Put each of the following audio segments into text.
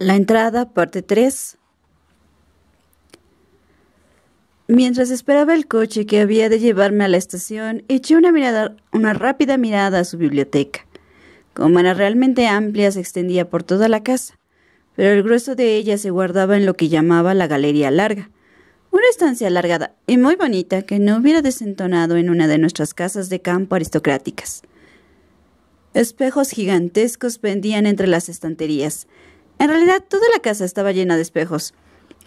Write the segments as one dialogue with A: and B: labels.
A: La entrada, parte 3. Mientras esperaba el coche que había de llevarme a la estación, eché una rápida mirada a su biblioteca. Como era realmente amplia, se extendía por toda la casa, pero el grueso de ella se guardaba en lo que llamaba la galería larga, una estancia alargada y muy bonita que no hubiera desentonado en una de nuestras casas de campo aristocráticas. Espejos gigantescos pendían entre las estanterías. En realidad, toda la casa estaba llena de espejos.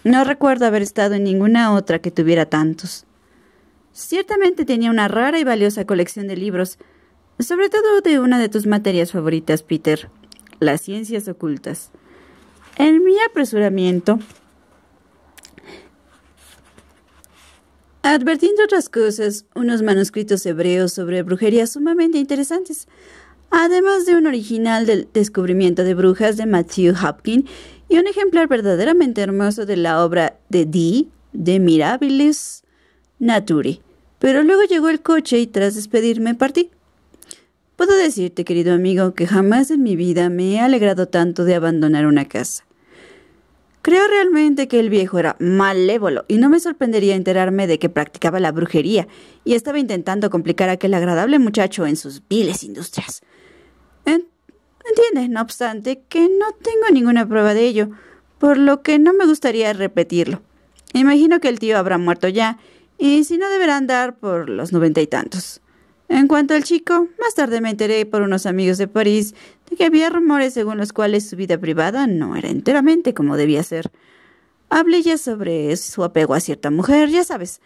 A: No recuerdo haber estado en ninguna otra que tuviera tantos. Ciertamente tenía una rara y valiosa colección de libros, sobre todo de una de tus materias favoritas, Peter, las ciencias ocultas. En mi apresuramiento, advertí entre otras cosas unos manuscritos hebreos sobre brujería sumamente interesantes, además de un original del descubrimiento de brujas de Matthew Hopkins y un ejemplar verdaderamente hermoso de la obra de Mirabilis Naturae. Pero luego llegó el coche y tras despedirme partí. Puedo decirte, querido amigo, que jamás en mi vida me he alegrado tanto de abandonar una casa. Creo realmente que el viejo era malévolo y no me sorprendería enterarme de que practicaba la brujería y estaba intentando complicar a aquel agradable muchacho en sus viles industrias. Entiende, no obstante, que no tengo ninguna prueba de ello, por lo que no me gustaría repetirlo. Imagino que el tío habrá muerto ya, y si no deberá andar por los 90 y tantos. En cuanto al chico, más tarde me enteré por unos amigos de París de que había rumores según los cuales su vida privada no era enteramente como debía ser. Hablé ya sobre su apego a cierta mujer, ya sabes,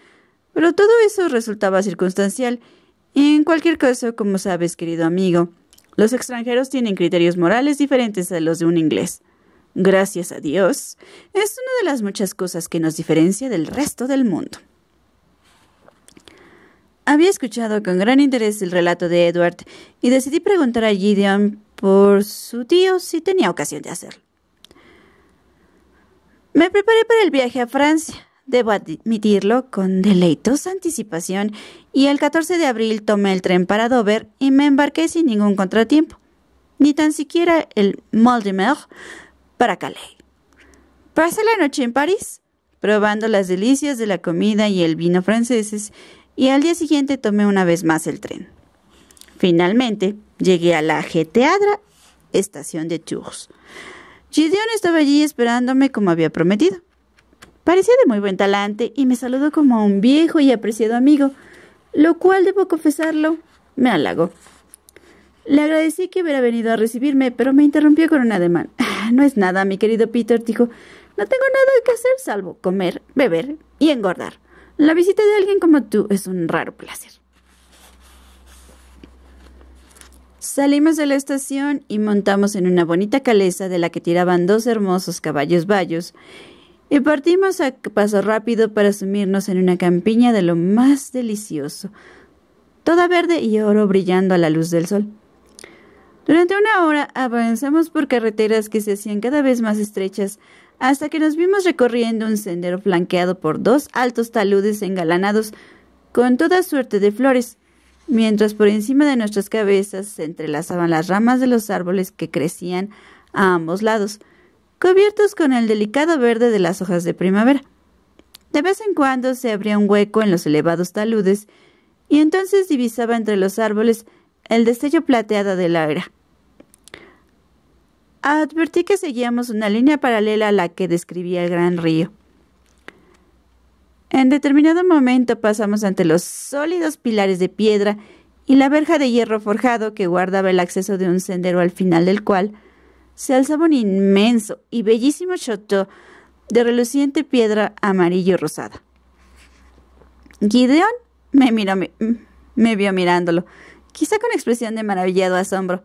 A: pero todo eso resultaba circunstancial, y en cualquier caso, como sabes, querido amigo, los extranjeros tienen criterios morales diferentes a los de un inglés. Gracias a Dios, es una de las muchas cosas que nos diferencia del resto del mundo. Había escuchado con gran interés el relato de Edward y decidí preguntar a Gideon por su tío si tenía ocasión de hacerlo. Me preparé para el viaje a Francia, debo admitirlo, con deleitosa anticipación, y el 14 de abril tomé el tren para Dover y me embarqué sin ningún contratiempo, ni tan siquiera el Mal de Mer para Calais. Pasé la noche en París, probando las delicias de la comida y el vino franceses, y al día siguiente tomé una vez más el tren. Finalmente, llegué a la ajetreada estación de Tours. Gideon estaba allí esperándome como había prometido. Parecía de muy buen talante y me saludó como a un viejo y apreciado amigo, lo cual, debo confesarlo, me halagó. Le agradecí que hubiera venido a recibirme, pero me interrumpió con un ademán. No es nada, mi querido Peter, dijo. No tengo nada que hacer salvo comer, beber y engordar. La visita de alguien como tú es un raro placer. Salimos de la estación y montamos en una bonita calesa de la que tiraban dos hermosos caballos bayos y partimos a paso rápido para sumirnos en una campiña de lo más delicioso, toda verde y oro brillando a la luz del sol. Durante una hora avanzamos por carreteras que se hacían cada vez más estrechas hasta que nos vimos recorriendo un sendero flanqueado por dos altos taludes engalanados con toda suerte de flores, mientras por encima de nuestras cabezas se entrelazaban las ramas de los árboles que crecían a ambos lados, cubiertos con el delicado verde de las hojas de primavera. De vez en cuando se abría un hueco en los elevados taludes y entonces divisaba entre los árboles el destello plateado de la era. Advertí que seguíamos una línea paralela a la que describía el gran río. En determinado momento pasamos ante los sólidos pilares de piedra y la verja de hierro forjado que guardaba el acceso de un sendero al final del cual se alzaba un inmenso y bellísimo château de reluciente piedra amarillo rosada. Gideon me vio mirándolo, quizá con expresión de maravillado asombro,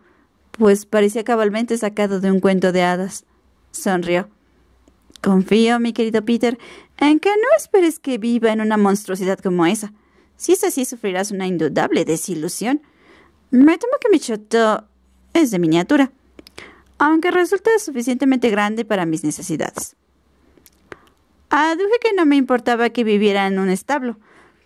A: pues parecía cabalmente sacado de un cuento de hadas. Sonrió. Confío, mi querido Peter, en que no esperes que viva en una monstruosidad como esa. Si es así, sufrirás una indudable desilusión. Me temo que mi château es de miniatura, aunque resulta suficientemente grande para mis necesidades. Aduje que no me importaba que viviera en un establo,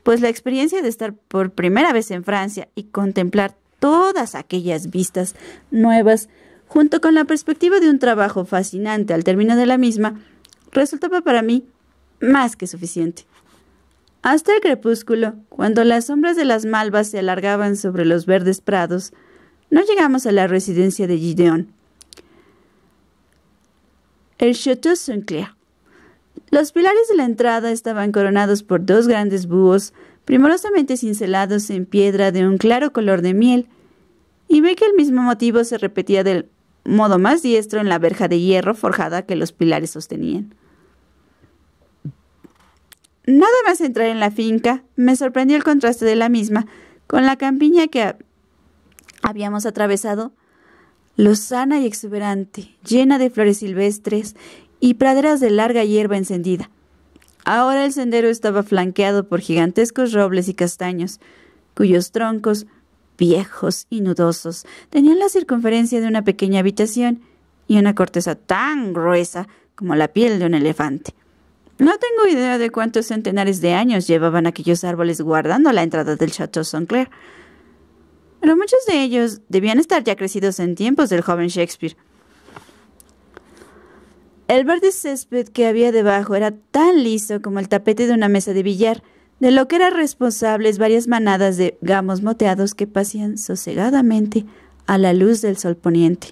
A: pues la experiencia de estar por primera vez en Francia y contemplar todas aquellas vistas nuevas junto con la perspectiva de un trabajo fascinante al término de la misma, resultaba para mí más que suficiente. Hasta el crepúsculo, cuando las sombras de las malvas se alargaban sobre los verdes prados, no llegamos a la residencia de Gideon, el Château Saint-Clair. Los pilares de la entrada estaban coronados por dos grandes búhos, primorosamente cincelados en piedra de un claro color de miel, y ve que el mismo motivo se repetía del modo más diestro en la verja de hierro forjada que los pilares sostenían. Nada más entrar en la finca, me sorprendió el contraste de la misma con la campiña que habíamos atravesado, lozana y exuberante, llena de flores silvestres y praderas de larga hierba encendida. Ahora el sendero estaba flanqueado por gigantescos robles y castaños, cuyos troncos, viejos y nudosos, tenían la circunferencia de una pequeña habitación y una corteza tan gruesa como la piel de un elefante. No tengo idea de cuántos centenares de años llevaban aquellos árboles guardando la entrada del Château Saint-Clair, pero muchos de ellos debían estar ya crecidos en tiempos del joven Shakespeare. El verde césped que había debajo era tan liso como el tapete de una mesa de billar, de lo que eran responsables varias manadas de gamos moteados que pasean sosegadamente a la luz del sol poniente.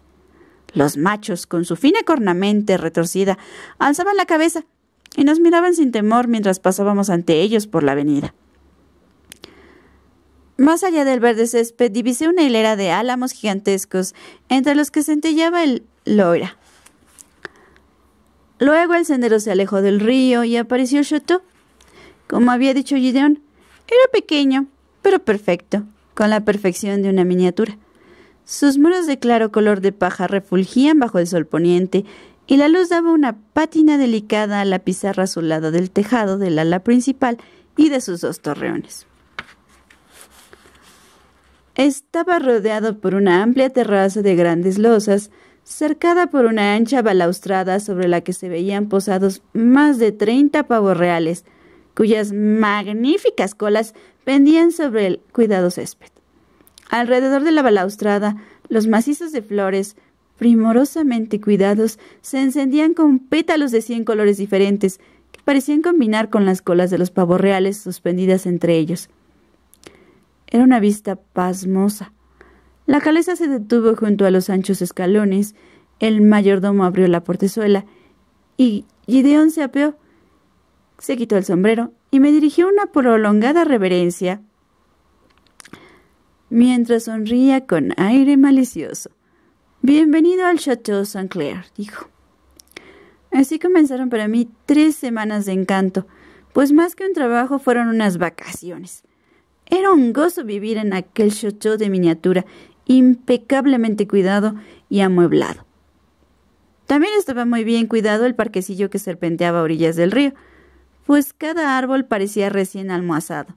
A: Los machos, con su fina cornamenta retorcida, alzaban la cabeza y nos miraban sin temor mientras pasábamos ante ellos por la avenida. Más allá del verde césped divisé una hilera de álamos gigantescos, entre los que centelleaba el Loira. Luego el sendero se alejó del río y apareció el Château. Como había dicho Gideon, era pequeño, pero perfecto, con la perfección de una miniatura. Sus muros de claro color de paja refulgían bajo el sol poniente, y la luz daba una pátina delicada a la pizarra azulada del tejado del ala principal y de sus dos torreones. Estaba rodeado por una amplia terraza de grandes losas, cercada por una ancha balaustrada sobre la que se veían posados más de 30 pavos reales, cuyas magníficas colas pendían sobre el cuidado césped. Alrededor de la balaustrada, los macizos de flores, primorosamente cuidados, se encendían con pétalos de 100 colores diferentes, que parecían combinar con las colas de los pavos reales suspendidas entre ellos. Era una vista pasmosa. La calesa se detuvo junto a los anchos escalones, el mayordomo abrió la portezuela, y Gideon se apeó, se quitó el sombrero y me dirigió una prolongada reverencia, mientras sonría con aire malicioso. «Bienvenido al Château Saint-Clair», dijo. Así comenzaron para mí 3 semanas de encanto, pues más que un trabajo fueron unas vacaciones. Era un gozo vivir en aquel château de miniatura, impecablemente cuidado y amueblado. También estaba muy bien cuidado el parquecillo que serpenteaba a orillas del río, pues cada árbol parecía recién almohazado.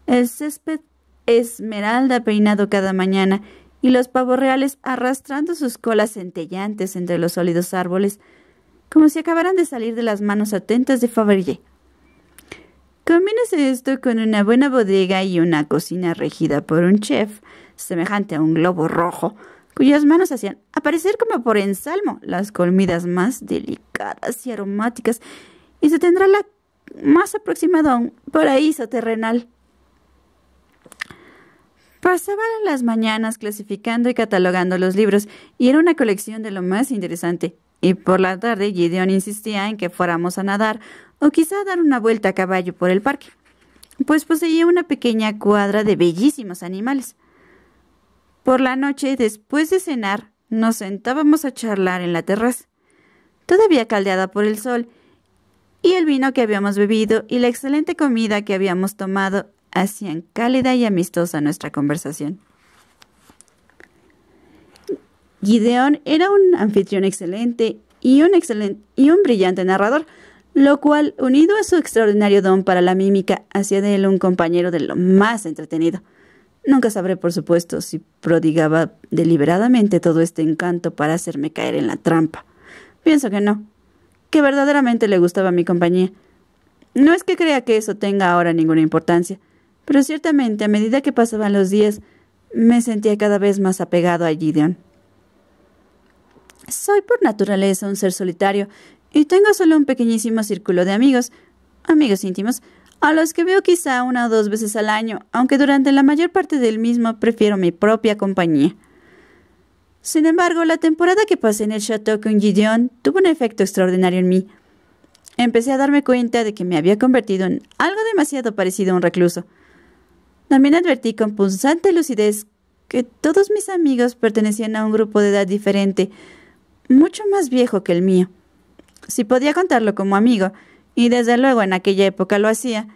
A: El césped esmeralda peinado cada mañana y los pavos reales arrastrando sus colas centellantes entre los sólidos árboles, como si acabaran de salir de las manos atentas de Fabergé. Combínese esto con una buena bodega y una cocina regida por un chef, semejante a un globo rojo, cuyas manos hacían aparecer como por ensalmo las comidas más delicadas y aromáticas, y se tendrá la más aproximado a un paraíso terrenal. Pasaba las mañanas clasificando y catalogando los libros, y era una colección de lo más interesante. Y por la tarde Gideon insistía en que fuéramos a nadar o quizá a dar una vuelta a caballo por el parque, pues poseía una pequeña cuadra de bellísimos animales. Por la noche, después de cenar, nos sentábamos a charlar en la terraza, todavía caldeada por el sol, y el vino que habíamos bebido y la excelente comida que habíamos tomado hacían cálida y amistosa nuestra conversación. Gideon era un anfitrión excelente y un brillante narrador, lo cual, unido a su extraordinario don para la mímica, hacía de él un compañero de lo más entretenido. Nunca sabré, por supuesto, si prodigaba deliberadamente todo este encanto para hacerme caer en la trampa. Pienso que no, que verdaderamente le gustaba mi compañía. No es que crea que eso tenga ahora ninguna importancia, pero ciertamente, a medida que pasaban los días, me sentía cada vez más apegado a Gideon. Soy por naturaleza un ser solitario y tengo solo un pequeñísimo círculo de amigos íntimos, a los que veo quizá 1 o 2 veces al año, aunque durante la mayor parte del mismo prefiero mi propia compañía. Sin embargo, la temporada que pasé en el chateau con Gideon tuvo un efecto extraordinario en mí. Empecé a darme cuenta de que me había convertido en algo demasiado parecido a un recluso. También advertí con punzante lucidez que todos mis amigos pertenecían a un grupo de edad diferente, mucho más viejo que el mío. Si podía contarlo como amigo, y desde luego en aquella época lo hacía,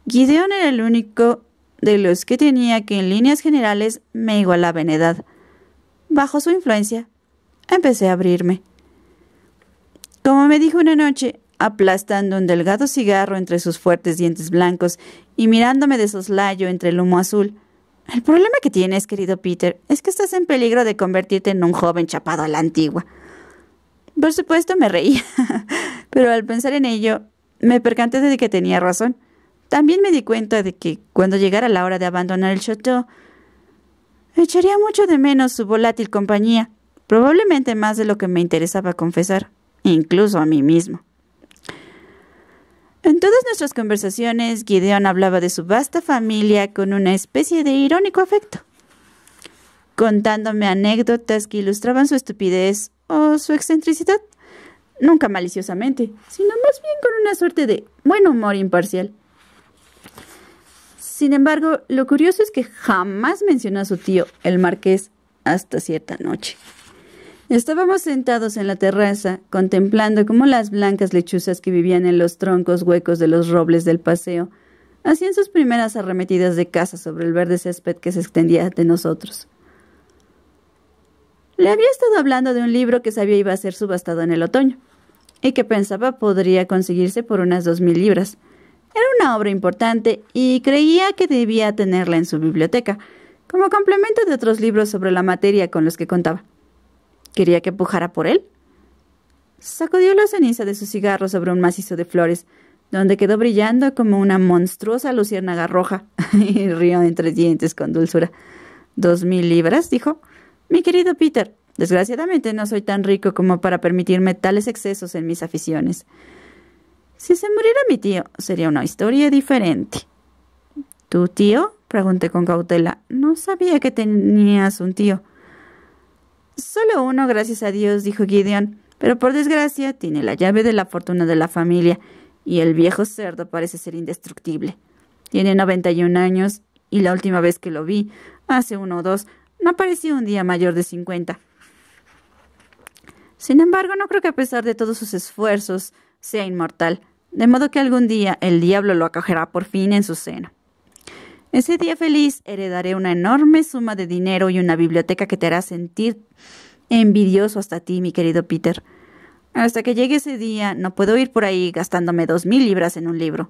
A: Gideon era el único de los que tenía que en líneas generales me igualaba en edad. Bajo su influencia, empecé a abrirme. Como me dijo una noche, aplastando un delgado cigarro entre sus fuertes dientes blancos y mirándome de soslayo entre el humo azul, el problema que tienes, querido Peter, es que estás en peligro de convertirte en un joven chapado a la antigua. Por supuesto me reía, pero al pensar en ello, me percaté de que tenía razón. También me di cuenta de que, cuando llegara la hora de abandonar el chateau, echaría mucho de menos su volátil compañía, probablemente más de lo que me interesaba confesar, incluso a mí mismo. En todas nuestras conversaciones, Gideon hablaba de su vasta familia con una especie de irónico afecto, contándome anécdotas que ilustraban su estupidez o su excentricidad, nunca maliciosamente, sino más bien con una suerte de buen humor imparcial. Sin embargo, lo curioso es que jamás mencionó a su tío, el marqués, hasta cierta noche. Estábamos sentados en la terraza, contemplando cómo las blancas lechuzas que vivían en los troncos huecos de los robles del paseo hacían sus primeras arremetidas de caza sobre el verde césped que se extendía ante nosotros. Le había estado hablando de un libro que sabía iba a ser subastado en el otoño, y que pensaba podría conseguirse por unas 2.000 libras. Era una obra importante y creía que debía tenerla en su biblioteca, como complemento de otros libros sobre la materia con los que contaba. ¿Quería que pujara por él? Sacudió la ceniza de su cigarro sobre un macizo de flores, donde quedó brillando como una monstruosa luciérnaga roja, y rió entre dientes con dulzura. 2.000 libras, dijo. Mi querido Peter, desgraciadamente no soy tan rico como para permitirme tales excesos en mis aficiones. Si se muriera mi tío, sería una historia diferente. ¿Tu tío? Pregunté con cautela. No sabía que tenías un tío. Solo uno, gracias a Dios, dijo Gideon, pero por desgracia tiene la llave de la fortuna de la familia, y el viejo cerdo parece ser indestructible. Tiene 91 años, y la última vez que lo vi, hace 1 o 2, no parecía un día mayor de 50. Sin embargo, no creo que a pesar de todos sus esfuerzos sea inmortal, de modo que algún día el diablo lo acogerá por fin en su seno. Ese día feliz heredaré una enorme suma de dinero y una biblioteca que te hará sentir envidioso hasta ti, mi querido Peter. Hasta que llegue ese día, no puedo ir por ahí gastándome 2.000 libras en un libro.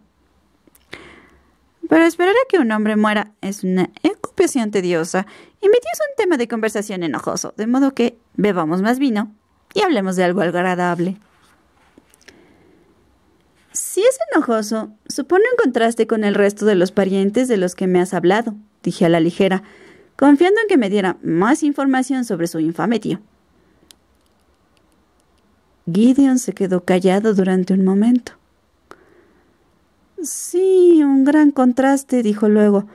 A: Pero esperar a que un hombre muera es una ocupación tediosa, y mi tío es un tema de conversación enojoso, de modo que bebamos más vino y hablemos de algo agradable. Si es enojoso, supone un contraste con el resto de los parientes de los que me has hablado, dije a la ligera, confiando en que me diera más información sobre su infame tío. Gideon se quedó callado durante un momento. Sí, un gran contraste, dijo luego,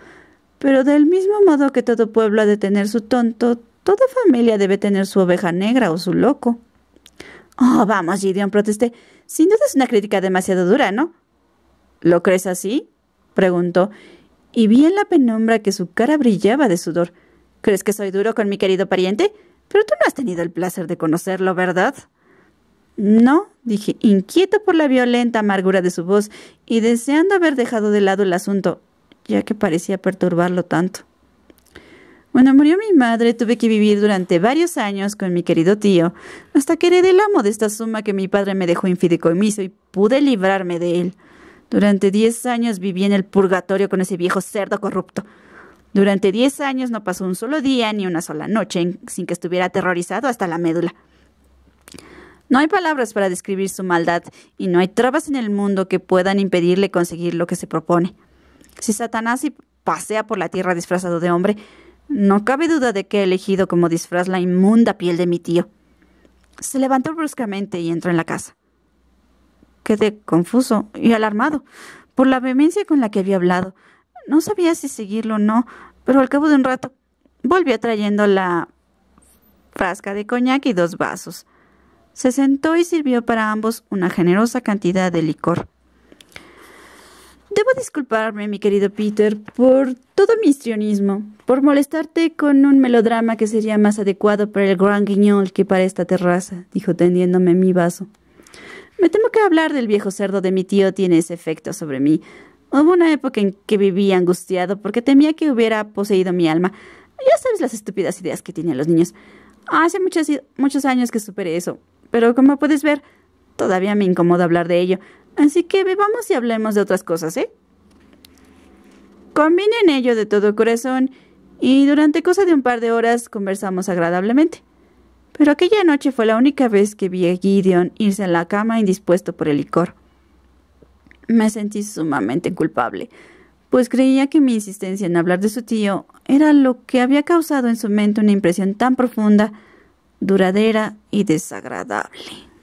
A: pero del mismo modo que todo pueblo ha de tener su tonto, toda familia debe tener su oveja negra o su loco. Oh, vamos, Gideon, protesté. Sin duda es una crítica demasiado dura, ¿no? ¿Lo crees así? Preguntó, y vi en la penumbra que su cara brillaba de sudor. ¿Crees que soy duro con mi querido pariente? Pero tú no has tenido el placer de conocerlo, ¿verdad? No, dije, inquieto por la violenta amargura de su voz y deseando haber dejado de lado el asunto, ya que parecía perturbarlo tanto. Cuando murió mi madre, tuve que vivir durante varios años con mi querido tío, hasta que heredé la modesta suma que mi padre me dejó en fideicomiso y pude librarme de él. Durante 10 años viví en el purgatorio con ese viejo cerdo corrupto. Durante 10 años no pasó un solo día ni una sola noche sin que estuviera aterrorizado hasta la médula. No hay palabras para describir su maldad, y no hay trabas en el mundo que puedan impedirle conseguir lo que se propone. Si Satanás pasea por la tierra disfrazado de hombre, no cabe duda de que he elegido como disfraz la inmunda piel de mi tío. Se levantó bruscamente y entró en la casa. Quedé confuso y alarmado por la vehemencia con la que había hablado. No sabía si seguirlo o no, pero al cabo de un rato volvió trayendo la frasca de coñac y 2 vasos. Se sentó y sirvió para ambos una generosa cantidad de licor. Debo disculparme, mi querido Peter, por todo mi histrionismo, por molestarte con un melodrama que sería más adecuado para el Grand Guignol que para esta terraza, dijo tendiéndome mi vaso. Me temo que hablar del viejo cerdo de mi tío tiene ese efecto sobre mí. Hubo una época en que vivía angustiado porque temía que hubiera poseído mi alma. Ya sabes las estúpidas ideas que tienen los niños. Hace muchos años que superé eso, pero como puedes ver, todavía me incomoda hablar de ello. Así que bebamos y hablemos de otras cosas, ¿eh? Convine en ello de todo corazón y durante cosa de un par de horas conversamos agradablemente. Pero aquella noche fue la única vez que vi a Gideon irse a la cama indispuesto por el licor. Me sentí sumamente culpable, pues creía que mi insistencia en hablar de su tío era lo que había causado en su mente una impresión tan profunda, duradera y desagradable.